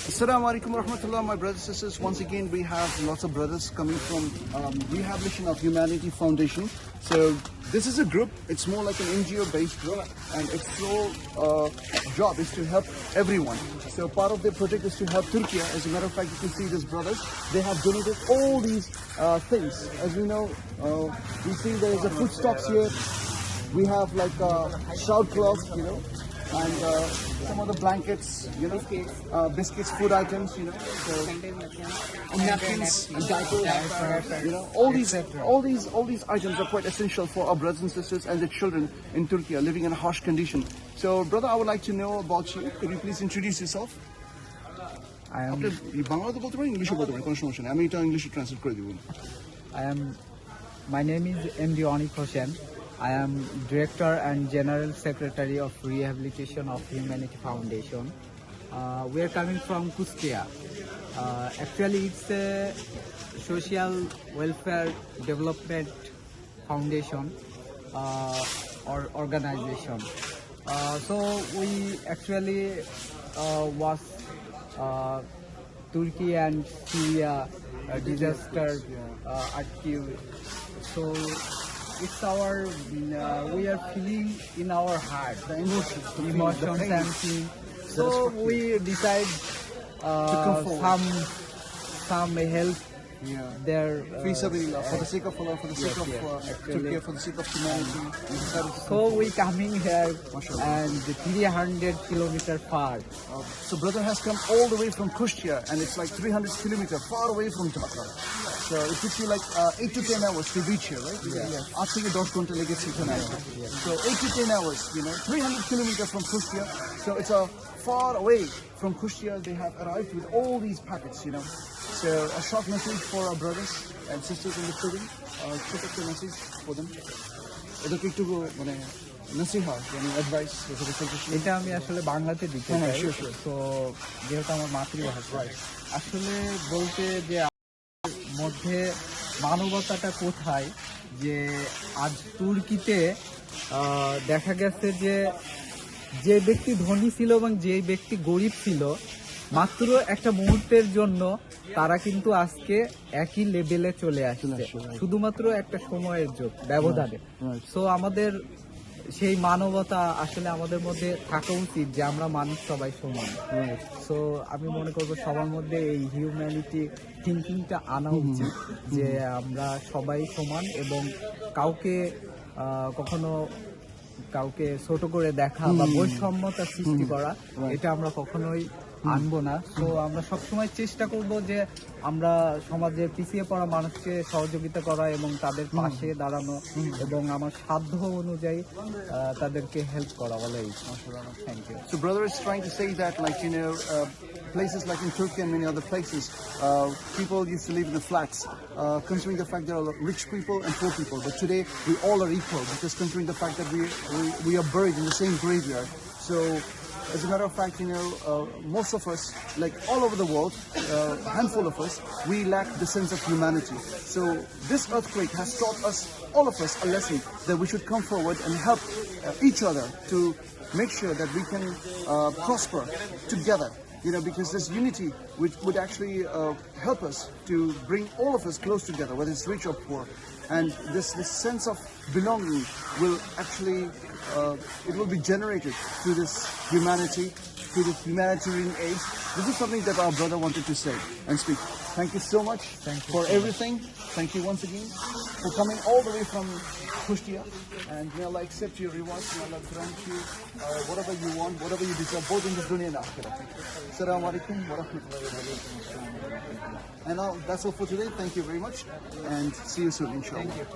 Assalamu alaikum warahmatullah, my brothers and sisters. Once again, we have lots of brothers coming from Rehabilitation of Humanity Foundation. So this is a group, it's more like an NGO-based group, and its sole job is to help everyone. So part of their project is to help Türkiye. As a matter of fact, you can see these brothers, they have donated all these things. As we know, we see there is a food stocks here. We have like shout cloth, and some of the blankets, biscuits, food items, so napkins and diapers, all these items are quite essential for our brothers and sisters and the children in Turkey living in a harsh condition. So, brother, I would like to know about you. Could you please introduce yourself? I am. My name is M. Anik Hossain. I am Director and General Secretary of Rehabilitation of Humanity Foundation. We are coming from Türkiye. Actually, it's a social welfare development foundation or organization. So we actually was Turkey and Syria disaster active. So it's our we are feeling in our heart the emotions and feeling. So we decide some help there for the sake of Allah, for the sake of Turkey, for the sake of humanity. So we coming here and 300 kilometers far. So brother has come all the way from Kushtia, and it's like 300 kilometers far away from Dakka. So it took you like 8 to 10 hours to reach here, right? Yeah. After you don't tonight. So 8 to 10 hours, 300 kilometers from Kushtia. So it's a far away from Kushtia. They have arrived with all these packets, So a short message for our brothers and sisters in the prison. Quick একটা message for them. এদেরকে একটু মানে নসিহা advice এটা আমি আসলে বাংলাতে দিতে চাই। তো যেহেতু আমার মাতৃভাষা, আসলে বলতে যে মধ্যে মানবতাটা কোথায়, যে আজ তুর্কিতে দেখা গেছে যে ব্যক্তি ধনী ছিল এবং যে ব্যক্তি গরিব ছিল, মাত্র একটা মুহূর্তের জন্য তারা কিন্তু আজকে একই লেভেলে চলে আসছে, শুধুমাত্র একটা সময়ের ব্যবধানে। সো আমাদের সেই মানবতা আসলে আমাদের মধ্যে থাকা উচিত, যে আমরা মানুষ সবাই সমান। সো আমি মনে করবো সবার মধ্যে এই হিউম্যানিটি থিঙ্কিংটা আনা উচিত, যে আমরা সবাই সমান এবং কাউকে ছোট করে দেখা বা বৈষম্যতা সৃষ্টি করা, এটা আমরা কখনোই আনবো না। তো আমরা সবসময় চেষ্টা করব যে আমরা সমাজের পিছিয়ে পড়া মানুষকে সহযোগিতা করা এবং তাদের পাশে দাঁড়ানো এবং আমার সাধ্য অনুযায়ী তাদেরকে হেল্প করা। Thank you. So brother is trying to say that, places like in Turkey and many other places, people used to live in the flats, considering the fact there are rich people and poor people. But today we all are equal, because considering the fact that we are buried in the same graveyard. So as a matter of fact, most of us, like all over the world, a handful of us, we lack the sense of humanity. So this earthquake has taught us, all of us, a lesson that we should come forward and help each other to make sure that we can prosper together. Because this unity would actually help us to bring all of us close together, whether it's rich or poor. And this sense of belonging will actually, it will be generated through this humanity, through this humanitarian aid. This is something that our brother wanted to say and speak. Thank you so much for everything. Thank you once again for coming all the way from Kushtia. And may Allah accept your rewards. May Allah grant you whatever you want, whatever you deserve, both in this dunya and akhirah. Assalamu alaikum wa rahmatullahi wa barakatuh. And now that's all for today. Thank you very much, and see you soon, inshallah. Thank you.